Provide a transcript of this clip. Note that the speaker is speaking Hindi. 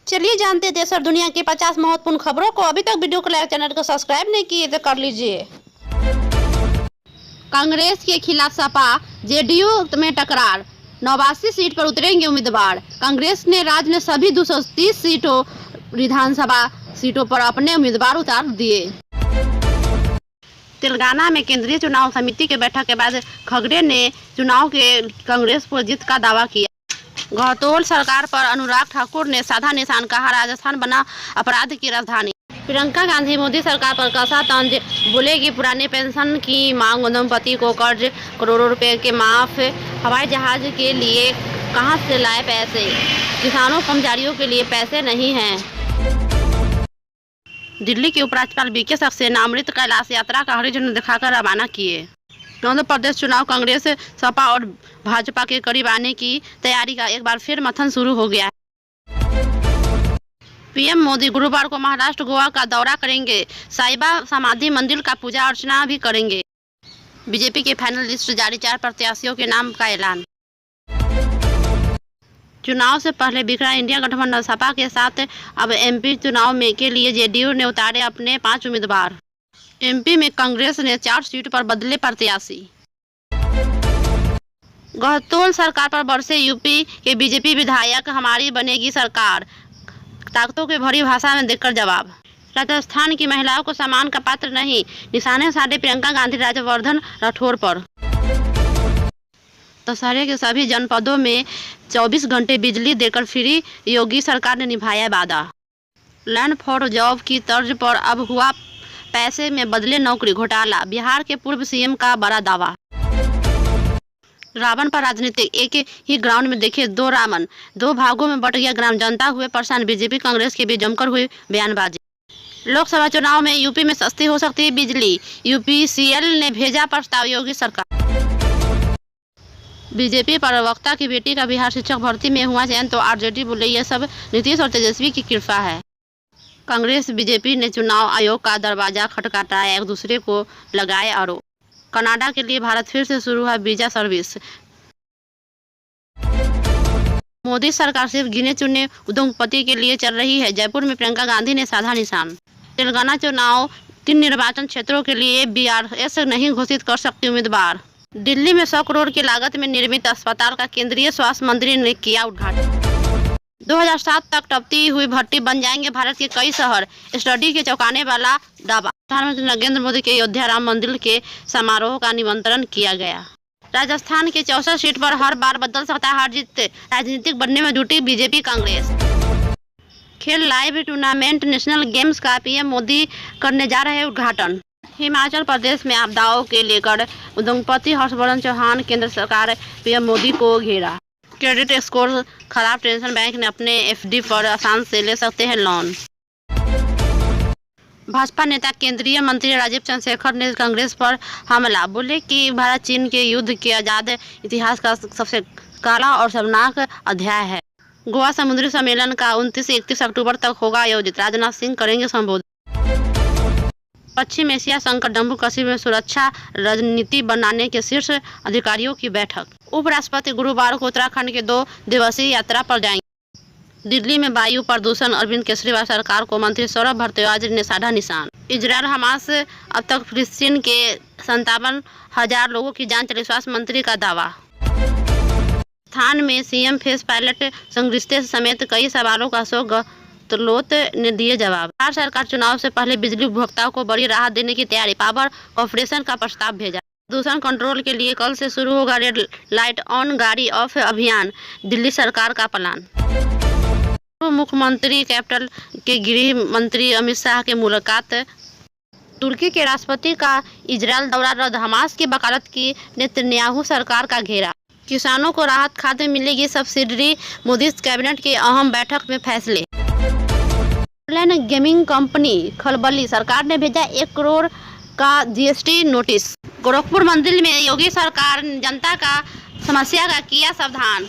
चलिए जानते हैं देश और दुनिया की 50 महत्वपूर्ण खबरों को। अभी तक वीडियो को लाइक, चैनल को सब्सक्राइब नहीं किए तो कर लीजिए। कांग्रेस के खिलाफ सपा जेडीयू में टकरार, 89 सीट पर उतरेंगे उम्मीदवार। कांग्रेस ने राज्य में सभी 230 सीटों विधानसभा सीटों पर अपने उम्मीदवार उतार दिए। तेलंगाना में केंद्रीय चुनाव समिति की बैठक के बाद खड़गे ने चुनाव के कांग्रेस पर जीत का दावा किया। गहलोत सरकार पर अनुराग ठाकुर ने साधा निशान कहा, राजस्थान बना अपराध की राजधानी। प्रियंका गांधी मोदी सरकार पर कसा तंज, बोलेगी पुरानी पेंशन की मांग, दंपति को कर्ज करोड़ों रुपए के माफ, हवाई जहाज के लिए कहां से लाए पैसे, किसानों कर्मचारियों के लिए पैसे नहीं हैं। दिल्ली के उपराज्यपाल बीके सक्सेना अमृत कैलाश यात्रा का हरी झंडी दिखाकर रवाना किए। आंध्र प्रदेश चुनाव कांग्रेस, सपा और भाजपा के करीब आने की तैयारी का एक बार फिर मंथन शुरू हो गया है। पीएम मोदी गुरुवार को महाराष्ट्र, गोवा का दौरा करेंगे। साईबा समाधि मंदिर का पूजा अर्चना भी करेंगे। बीजेपी के फाइनल लिस्ट जारी, 4 प्रत्याशियों के नाम का ऐलान। चुनाव से पहले बिखरा इंडिया गठबंधन, सपा के साथ अब एमपी चुनाव में के लिए जेडीयू ने उतारे अपने 5 उम्मीदवार। एमपी में कांग्रेस ने 4 सीट पर बदले प्रत्याशी। गहलोत सरकार पर बरसे यूपी के बीजेपी विधायक, हमारी बनेगी सरकार, ताकतों के भरी भाषा में देकर जवाब। राजस्थान की महिलाओं को सम्मान का पात्र नहीं, निशाने साधे प्रियंका गांधी राज्यवर्धन राठौर पर। दशहरे के सभी जनपदों में 24 घंटे बिजली देकर फ्री, योगी सरकार ने निभाया वादा। लैंड फॉर जॉब की तर्ज पर अब हुआ पैसे में बदले नौकरी घोटाला, बिहार के पूर्व सीएम का बड़ा दावा। रावण पर राजनीति, एक ही ग्राउंड में देखे 2 रावण, 2 भागों में बट गया ग्राम, जनता हुए परेशान, बीजेपी कांग्रेस के बीच जमकर हुई बयानबाजी। लोकसभा चुनाव में यूपी में सस्ती हो सकती है बिजली, यूपीसीएल ने भेजा प्रस्ताव, योगी सरकार। बीजेपी प्रवक्ता की बेटी का बिहार शिक्षक भर्ती में हुआ चयन तो आरजेडी बोले यह सब नीतीश और तेजस्वी की कृपा है। कांग्रेस बीजेपी ने चुनाव आयोग का दरवाजा खटखटाया, एक दूसरे को लगाए आरोप। कनाडा के लिए भारत फिर से शुरू है वीजा सर्विस। मोदी सरकार सिर्फ गिने चुने उद्योगपति के लिए चल रही है, जयपुर में प्रियंका गांधी ने साधा निशान। तेलंगाना चुनाव 3 निर्वाचन क्षेत्रों के लिए बीआरएस नहीं घोषित कर सकती उम्मीदवार। दिल्ली में 100 करोड़ की लागत में निर्मित अस्पताल का केंद्रीय स्वास्थ्य मंत्री ने किया उद्घाटन। 2007 तक टपती हुई भट्टी बन जाएंगे भारत के कई शहर, स्टडी के चौंकाने वाला दावा। प्रधानमंत्री नरेंद्र मोदी के अयोध्या राम मंदिर के समारोह का निमंत्रण किया गया। राजस्थान के 64 सीट पर हर बार बदल सकता है हार जीत, राजनीतिक बनने में जुटी बीजेपी कांग्रेस। खेल लाइव टूर्नामेंट नेशनल गेम्स का पीएम मोदी करने जा रहे उद्घाटन। हिमाचल प्रदेश में आपदाओं के लेकर उद्योगपति हर्षवर्धन चौहान, केंद्र सरकार पीएम मोदी को घेरा। क्रेडिट स्कोर खराब, टेंशन, बैंक ने अपने एफडी पर आसान से ले सकते हैं लोन। भाजपा नेता केंद्रीय मंत्री राजीव चंद्रशेखर ने कांग्रेस पर हमला, बोले कि भारत चीन के युद्ध के आजाद इतिहास का सबसे काला और शर्मनाक अध्याय है। गोवा समुद्री सम्मेलन का 29 से 31 अक्टूबर तक होगा आयोजित, राजनाथ सिंह करेंगे संबोधित। पश्चिम एशिया संकट, जम्मू कश्मीर में सुरक्षा रणनीति बनाने के शीर्ष अधिकारियों की बैठक। उपराष्ट्रपति गुरुवार को उत्तराखंड के 2 दिवसीय यात्रा पर जाएंगे। दिल्ली में वायु प्रदूषण, अरविंद केजरीवाल सरकार को मंत्री सौरभ भारद्वाज ने साधा निशान। इजरायल हमास, अब तक फिलिस्तीन के 57,000 लोगों की जान चली, स्वास्थ्य मंत्री का दावा। स्थान में सीएम फेस पायलट संग्रिस्ते समेत कई सवालों का गहलोत ने दिए जवाब। बिहार सरकार चुनाव से पहले बिजली उपभोक्ताओं को बड़ी राहत देने की तैयारी, पावर कॉर्पोरेशन का प्रस्ताव भेजा। प्रदूषण कंट्रोल के लिए कल से शुरू होगा रेड लाइट ऑन गाड़ी ऑफ अभियान, दिल्ली सरकार का प्लान। पूर्व मुख्यमंत्री कैपिटल के गृह मंत्री अमित शाह की मुलाकात। तुर्की के राष्ट्रपति का इजरायल दौरा रद्द, हमास की वकालत की नेतन्याहू सरकार का घेरा। किसानों को राहत खाते मिलेगी सब्सिडी, मोदी कैबिनेट की अहम बैठक में फैसले। ऑनलाइन गेमिंग कंपनी खलबली, सरकार ने भेजा 1 करोड़ का जीएसटी नोटिस। गोरखपुर मंदिर में योगी सरकार जनता का समस्या का किया समाधान।